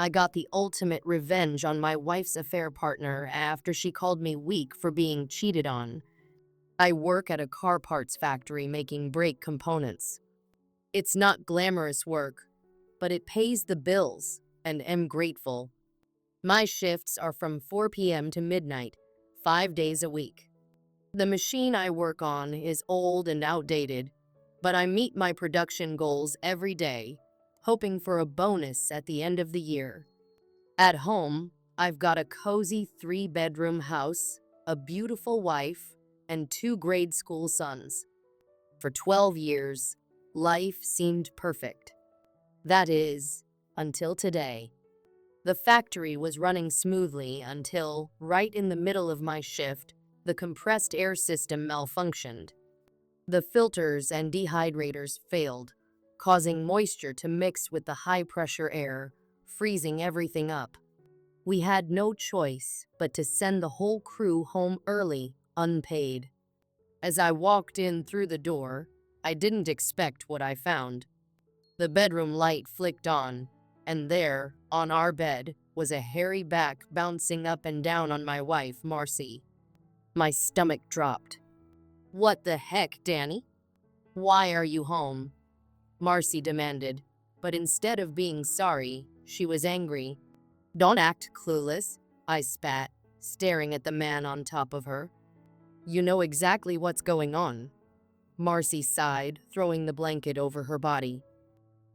I got the ultimate revenge on my wife's affair partner after she called me weak for being cheated on. I work at a car parts factory making brake components. It's not glamorous work, but it pays the bills and am grateful. My shifts are from 4 p.m. to midnight, 5 days a week. The machine I work on is old and outdated, but I meet my production goals every day, hoping for a bonus at the end of the year. At home, I've got a cozy 3-bedroom house, a beautiful wife, and 2 grade school sons. For 12 years, life seemed perfect. That is, until today. The factory was running smoothly until, right in the middle of my shift, the compressed air system malfunctioned. The filters and dehydrators failed, causing moisture to mix with the high-pressure air, freezing everything up. We had no choice but to send the whole crew home early, unpaid. As I walked in through the door, I didn't expect what I found. The bedroom light flicked on, and there, on our bed, was a hairy back bouncing up and down on my wife, Marcy. My stomach dropped. "What the heck, Danny? Why are you home?" Marcy demanded, but instead of being sorry, she was angry. "Don't act clueless," I spat, staring at the man on top of her. "You know exactly what's going on." Marcy sighed, throwing the blanket over her body.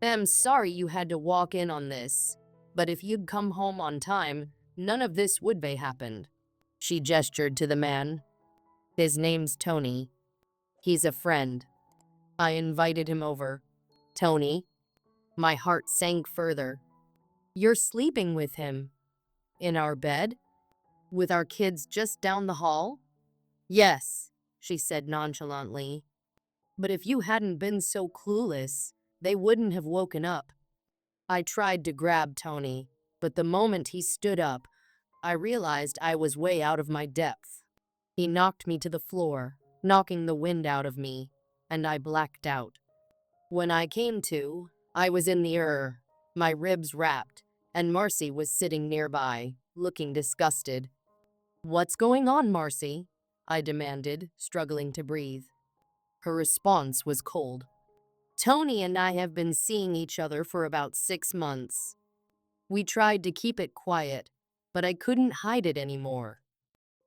"I'm sorry you had to walk in on this, but if you'd come home on time, none of this would be happened." She gestured to the man. "His name's Tony. He's a friend. I invited him over." "Tony?" My heart sank further. "You're sleeping with him? In our bed? With our kids just down the hall?" "Yes," she said nonchalantly. "But if you hadn't been so clueless, they wouldn't have woken up." I tried to grab Tony, but the moment he stood up, I realized I was way out of my depth. He knocked me to the floor, knocking the wind out of me, and I blacked out. When I came to, I was in the my ribs wrapped, and Marcy was sitting nearby, looking disgusted. "What's going on, Marcy?" I demanded, struggling to breathe. Her response was cold. "Tony and I have been seeing each other for about 6 months. We tried to keep it quiet, but I couldn't hide it anymore.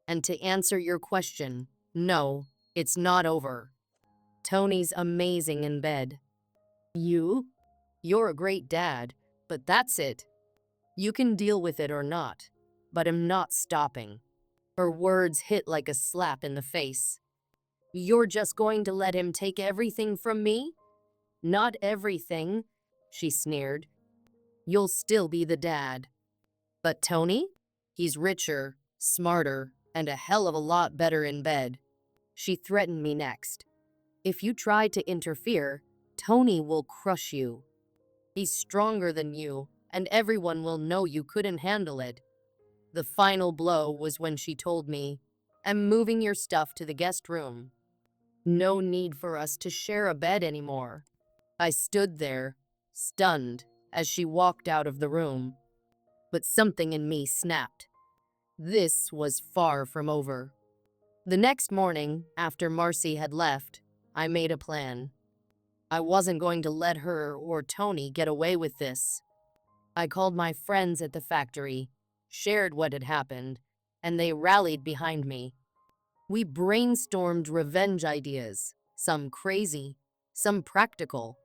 And to answer your question, no, it's not over. Tony's amazing in bed. You're a great dad, but that's it. You can deal with it or not, but I'm not stopping." Her words hit like a slap in the face. "You're just going to let him take everything from me?" "Not everything," she sneered. "You'll still be the dad." "But Tony? He's richer, smarter, and a hell of a lot better in bed." She threatened me next. "If you try to interfere, Tony will crush you. He's stronger than you, and everyone will know you couldn't handle it." The final blow was when she told me, "I'm moving your stuff to the guest room. No need for us to share a bed anymore." I stood there, stunned, as she walked out of the room. But something in me snapped. This was far from over. The next morning, after Marcy had left, I made a plan. I wasn't going to let her or Tony get away with this. I called my friends at the factory, shared what had happened, and they rallied behind me. We brainstormed revenge ideas, some crazy, some practical.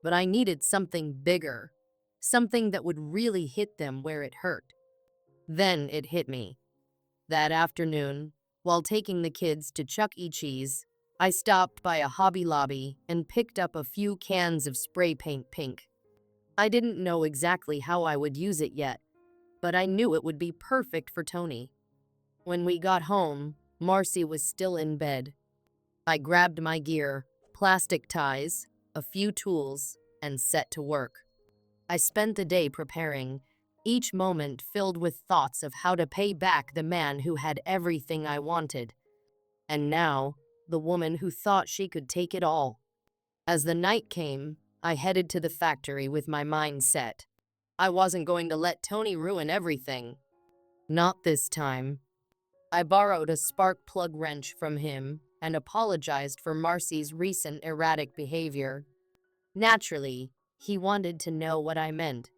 But I needed something bigger, something that would really hit them where it hurt. Then it hit me. That afternoon, while taking the kids to Chuck E. Cheese, I stopped by a Hobby Lobby and picked up a few cans of spray paint pink. I didn't know exactly how I would use it yet, but I knew it would be perfect for Tony. When we got home, Marcy was still in bed. I grabbed my gear, plastic ties, a few tools, and set to work. I spent the day preparing, each moment filled with thoughts of how to pay back the man who had everything I wanted. And now, the woman who thought she could take it all. As the night came, I headed to the factory with my mind set. I wasn't going to let Tony ruin everything. Not this time. I borrowed a spark plug wrench from him and apologized for Marcy's recent erratic behavior. Naturally, he wanted to know what I meant.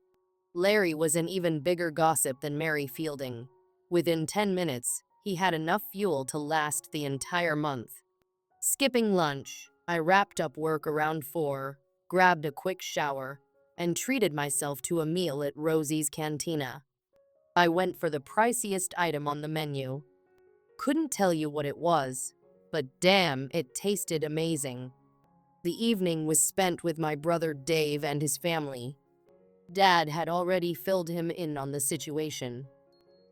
Larry was an even bigger gossip than Mary Fielding. Within 10 minutes, he had enough fuel to last the entire month. Skipping lunch, I wrapped up work around 4, grabbed a quick shower, and treated myself to a meal at Rosie's Cantina. I went for the priciest item on the menu. Couldn't tell you what it was, but damn, it tasted amazing. The evening was spent with my brother Dave and his family. Dad had already filled him in on the situation.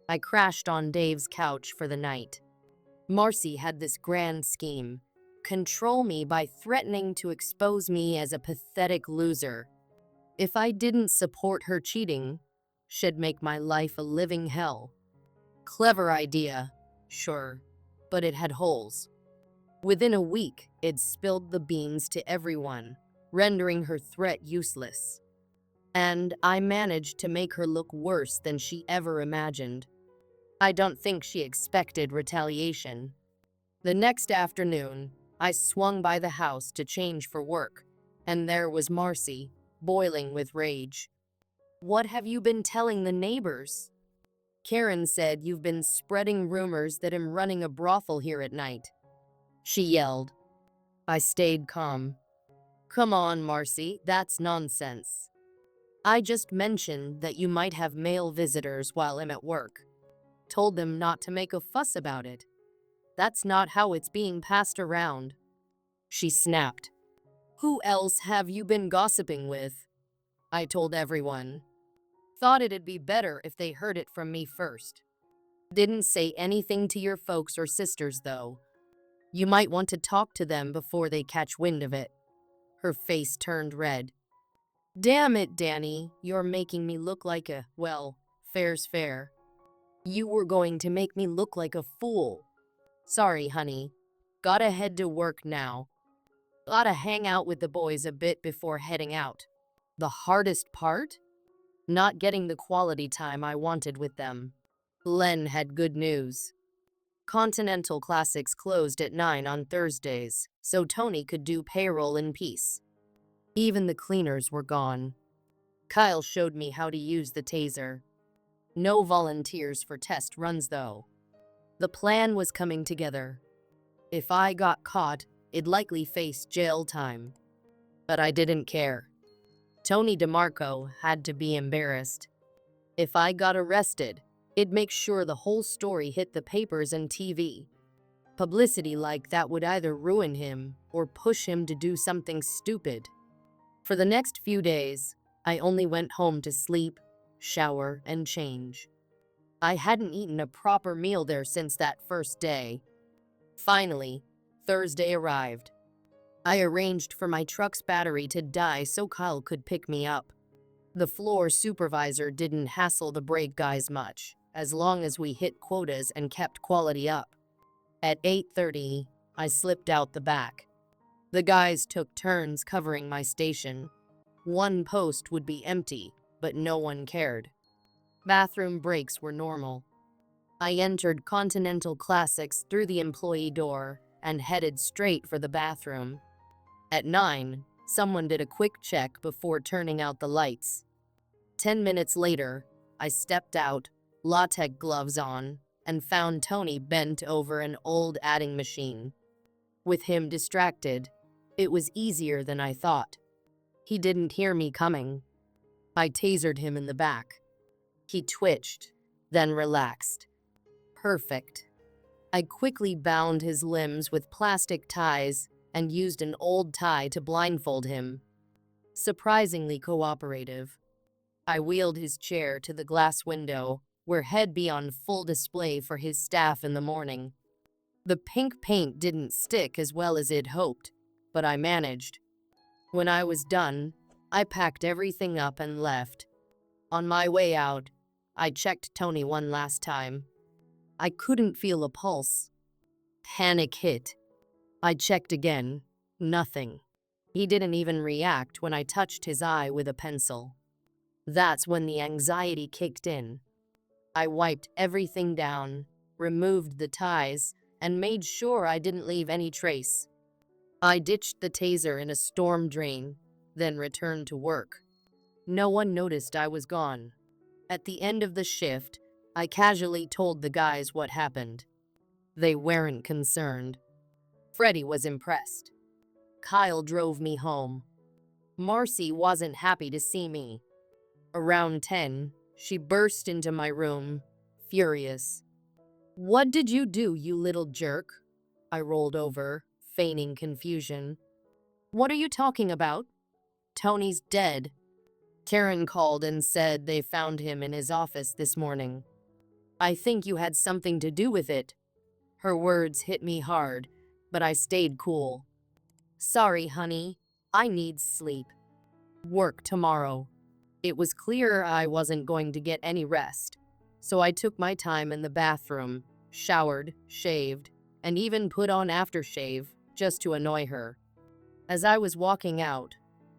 I crashed on Dave's couch for the night. Marcy had this grand scheme: control me by threatening to expose me as a pathetic loser. If I didn't support her cheating, she'd make my life a living hell. Clever idea, sure, but it had holes. Within a week, it spilled the beans to everyone, rendering her threat useless. And I managed to make her look worse than she ever imagined. I don't think she expected retaliation. The next afternoon, I swung by the house to change for work, and there was Marcy, boiling with rage. "What have you been telling the neighbors?" "Karen said you've been spreading rumors that I'm running a brothel here at night," she yelled. I stayed calm. "Come on, Marcy, that's nonsense. I just mentioned that you might have male visitors while I'm at work. Told them not to make a fuss about it. That's not how it's being passed around." She snapped. "Who else have you been gossiping with?" I told everyone. Thought it'd be better if they heard it from me first. "Didn't say anything to your folks or sisters, though. You might want to talk to them before they catch wind of it." Her face turned red. "Damn it, Danny, you're making me look like well, fair's fair. You were going to make me look like a fool. Sorry, honey. Gotta head to work now. Gotta hang out with the boys a bit before heading out." The hardest part? Not getting the quality time I wanted with them. Len had good news. Continental Classics closed at 9 on Thursdays, so Tony could do payroll in peace. Even the cleaners were gone. Kyle showed me how to use the taser. No volunteers for test runs, though. The plan was coming together. If I got caught, I'd likely face jail time. But I didn't care. Tony DeMarco had to be embarrassed. If I got arrested, it'd make sure the whole story hit the papers and TV. Publicity like that would either ruin him or push him to do something stupid. For the next few days, I only went home to sleep, shower, and change. I hadn't eaten a proper meal there since that first day. Finally, Thursday arrived. I arranged for my truck's battery to die so Kyle could pick me up. The floor supervisor didn't hassle the brake guys much, as long as we hit quotas and kept quality up. At 8:30, I slipped out the back. The guys took turns covering my station. One post would be empty, but no one cared. Bathroom breaks were normal. I entered Continental Classics through the employee door and headed straight for the bathroom. At 9, someone did a quick check before turning out the lights. 10 minutes later, I stepped out, latex gloves on, and found Tony bent over an old adding machine. With him distracted, it was easier than I thought. He didn't hear me coming. I tasered him in the back. He twitched, then relaxed. Perfect. I quickly bound his limbs with plastic ties and used an old tie to blindfold him. Surprisingly cooperative. I wheeled his chair to the glass window, where he'd be on full display for his staff in the morning. The pink paint didn't stick as well as I'd hoped, but I managed. When I was done, I packed everything up and left. On my way out, I checked Tony one last time. I couldn't feel a pulse. Panic hit. I checked again. Nothing. He didn't even react when I touched his eye with a pencil. That's when the anxiety kicked in. I wiped everything down, removed the ties, and made sure I didn't leave any trace. I ditched the taser in a storm drain, then returned to work. No one noticed I was gone. At the end of the shift, I casually told the guys what happened. They weren't concerned. Freddie was impressed. Kyle drove me home. Marcy wasn't happy to see me. Around 10, she burst into my room, furious. "What did you do, you little jerk?" I rolled over, feigning confusion. "What are you talking about? Tony's dead." Karen called and said they found him in his office this morning. "I think you had something to do with it." Her words hit me hard, but I stayed cool. "Sorry, honey. I need sleep. Work tomorrow." It was clear I wasn't going to get any rest, so I took my time in the bathroom, showered, shaved, and even put on aftershave just to annoy her. As I was walking out,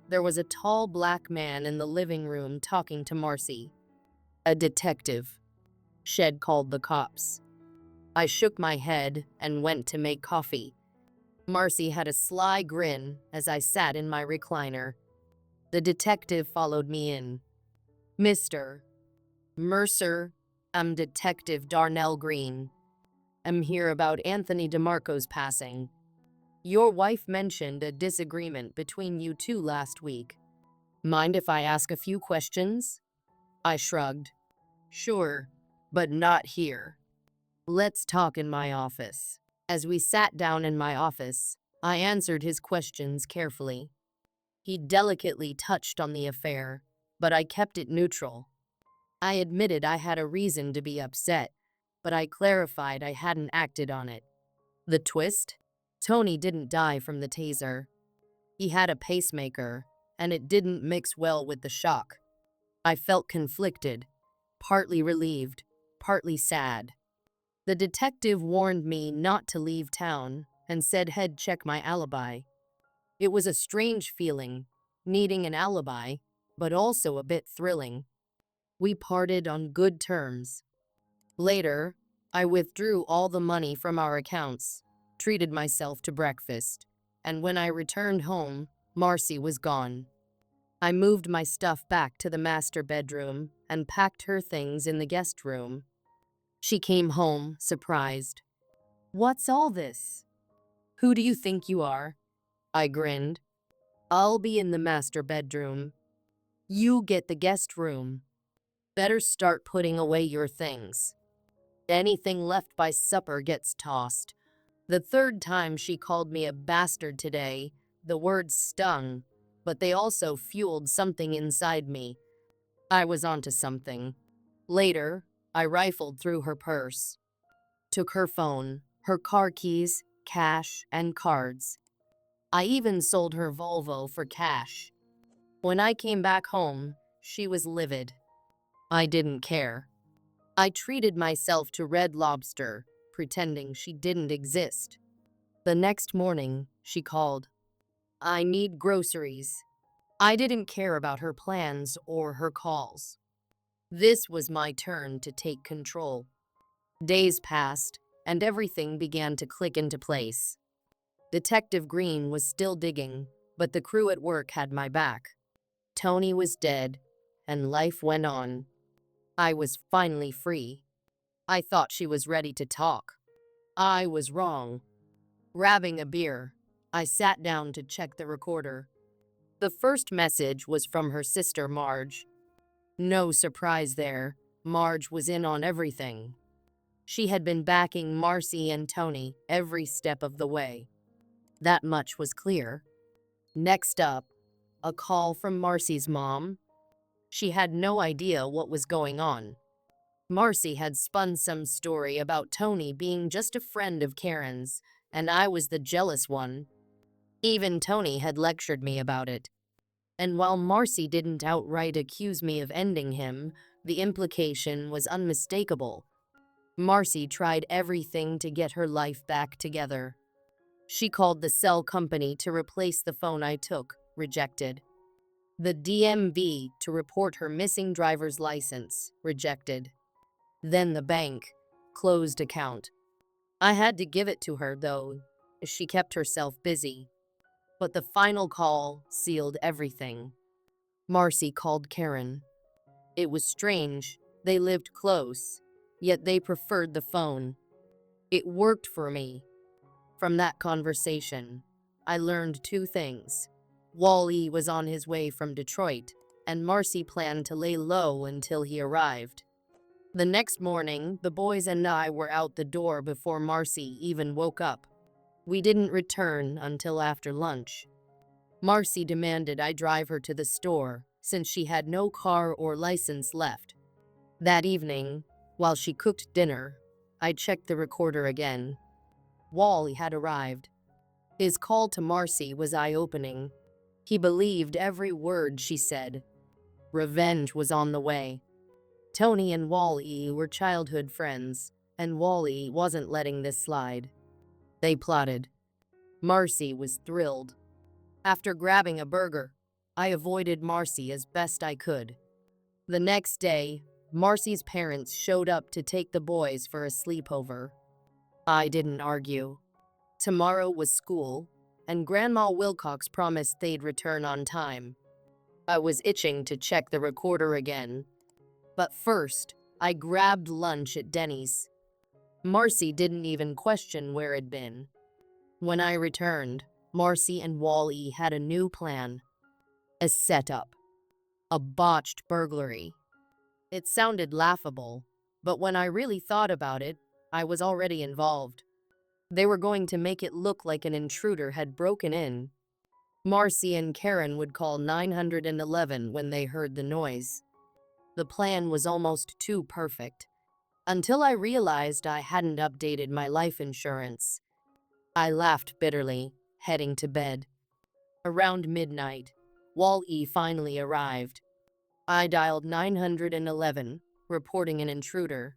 there was a tall black man in the living room talking to Marcy. "A detective," Shed called the cops. I shook my head and went to make coffee. Marcy had a sly grin as I sat in my recliner. The detective followed me in. "Mr. Mercer, I'm Detective Darnell Green. I'm here about Anthony DeMarco's passing. Your wife mentioned a disagreement between you two last week. Mind if I ask a few questions?" I shrugged. "Sure, but not here. Let's talk in my office." As we sat down in my office, I answered his questions carefully. He delicately touched on the affair, but I kept it neutral. I admitted I had a reason to be upset, but I clarified I hadn't acted on it. The twist? Tony didn't die from the taser. He had a pacemaker, and it didn't mix well with the shock. I felt conflicted, partly relieved, partly sad. The detective warned me not to leave town and said he'd check my alibi. It was a strange feeling, needing an alibi, but also a bit thrilling. We parted on good terms. Later, I withdrew all the money from our accounts, treated myself to breakfast, and when I returned home, Marcy was gone. I moved my stuff back to the master bedroom and packed her things in the guest room. She came home, surprised. "What's all this?" "Who do you think you are?" I grinned. "I'll be in the master bedroom. You get the guest room. Better start putting away your things. Anything left by supper gets tossed." The third time she called me a bastard today, the words stung, but they also fueled something inside me. I was onto something. Later, I rifled through her purse. Took her phone, her car keys, cash, and cards. I even sold her Volvo for cash. When I came back home, she was livid. I didn't care. I treated myself to Red Lobster, pretending she didn't exist. The next morning, she called. "I need groceries." I didn't care about her plans or her calls. This was my turn to take control. Days passed, and everything began to click into place. Detective Green was still digging, but the crew at work had my back. Tony was dead, and life went on. I was finally free. I thought she was ready to talk. I was wrong. Grabbing a beer, I sat down to check the recorder. The first message was from her sister Marge. No surprise there, Marge was in on everything. She had been backing Marcy and Tony every step of the way. That much was clear. Next up, a call from Marcy's mom. She had no idea what was going on. Marcy had spun some story about Tony being just a friend of Karen's, and I was the jealous one. Even Tony had lectured me about it. And while Marcy didn't outright accuse me of ending him, the implication was unmistakable. Marcy tried everything to get her life back together. She called the cell company to replace the phone I took, rejected. The DMV to report her missing driver's license, rejected. Then the bank, closed account. I had to give it to her, though. She kept herself busy. But the final call sealed everything. Marcy called Karen. It was strange. They lived close, yet they preferred the phone. It worked for me. From that conversation, I learned two things. Wally was on his way from Detroit, and Marcy planned to lay low until he arrived. The next morning, the boys and I were out the door before Marcy even woke up. We didn't return until after lunch. Marcy demanded I drive her to the store, since she had no car or license left. That evening, while she cooked dinner, I checked the recorder again. Wally had arrived. His call to Marcy was eye-opening. He believed every word she said. Revenge was on the way. Tony and Wally were childhood friends, and Wally wasn't letting this slide. They plotted. Marcy was thrilled. After grabbing a burger, I avoided Marcy as best I could. The next day, Marcy's parents showed up to take the boys for a sleepover. I didn't argue. Tomorrow was school, and Grandma Wilcox promised they'd return on time. I was itching to check the recorder again. But first, I grabbed lunch at Denny's. Marcy didn't even question where it'd been. When I returned, Marcy and Wally had a new plan. A setup. A botched burglary. It sounded laughable, but when I really thought about it, I was already involved. They were going to make it look like an intruder had broken in. Marcy and Karen would call 911 when they heard the noise. The plan was almost too perfect, until I realized I hadn't updated my life insurance. I laughed bitterly, heading to bed. Around midnight, Wall-E finally arrived. I dialed 911, reporting an intruder.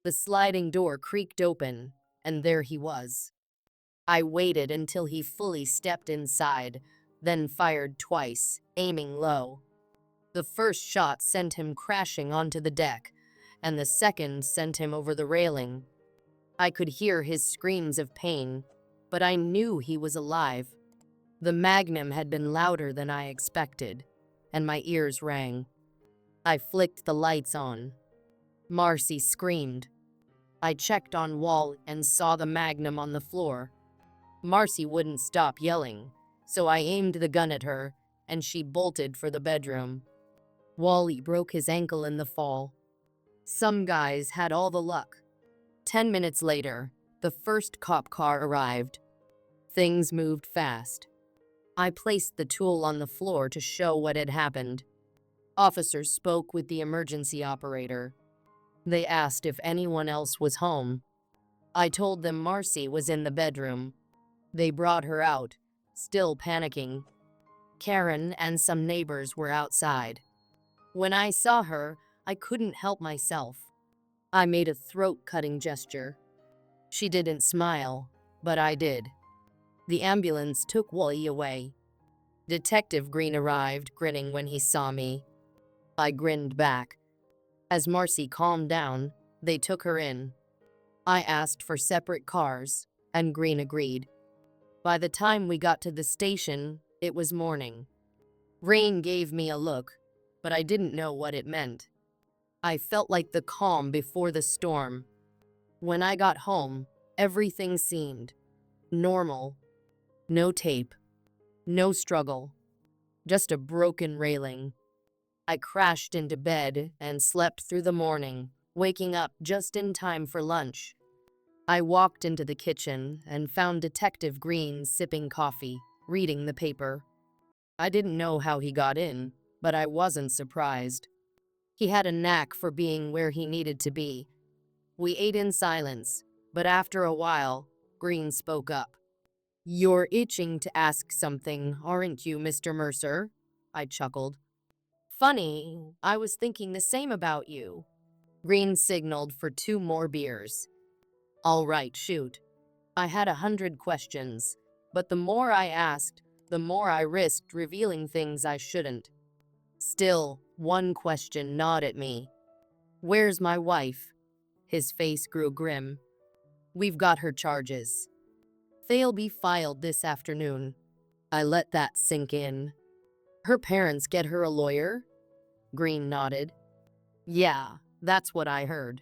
The sliding door creaked open, and there he was. I waited until he fully stepped inside, then fired twice, aiming low. The first shot sent him crashing onto the deck, and the second sent him over the railing. I could hear his screams of pain, but I knew he was alive. The magnum had been louder than I expected, and my ears rang. I flicked the lights on. Marcy screamed. I checked on Wall and saw the magnum on the floor. Marcy wouldn't stop yelling, so I aimed the gun at her, and she bolted for the bedroom. Wally broke his ankle in the fall. Some guys had all the luck. 10 minutes later, the first cop car arrived. Things moved fast. I placed the tool on the floor to show what had happened. Officers spoke with the emergency operator. They asked if anyone else was home. I told them Marcy was in the bedroom. They brought her out, still panicking. Karen and some neighbors were outside. When I saw her, I couldn't help myself. I made a throat-cutting gesture. She didn't smile, but I did. The ambulance took Wally away. Detective Green arrived, grinning when he saw me. I grinned back. As Marcy calmed down, they took her in. I asked for separate cars, and Green agreed. By the time we got to the station, it was morning. Rain gave me a look, but I didn't know what it meant. I felt like the calm before the storm. When I got home, everything seemed normal. No tape, no struggle, just a broken railing. I crashed into bed and slept through the morning, waking up just in time for lunch. I walked into the kitchen and found Detective Green sipping coffee, reading the paper. I didn't know how he got in, but I wasn't surprised. He had a knack for being where he needed to be. We ate in silence, but after a while, Green spoke up. "You're itching to ask something, aren't you, Mr. Mercer?" I chuckled. "Funny, I was thinking the same about you." Green signaled for 2 more beers. "All right, shoot." I had 100 questions, but the more I asked, the more I risked revealing things I shouldn't. Still, one question gnawed at me. Where's my wife? His face grew grim. We've got her charges. They'll be filed this afternoon. I let that sink in. Her parents get her a lawyer? Green nodded. Yeah, that's what I heard.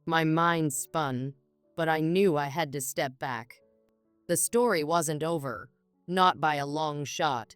My mind spun, but I knew I had to step back. The story wasn't over, not by a long shot.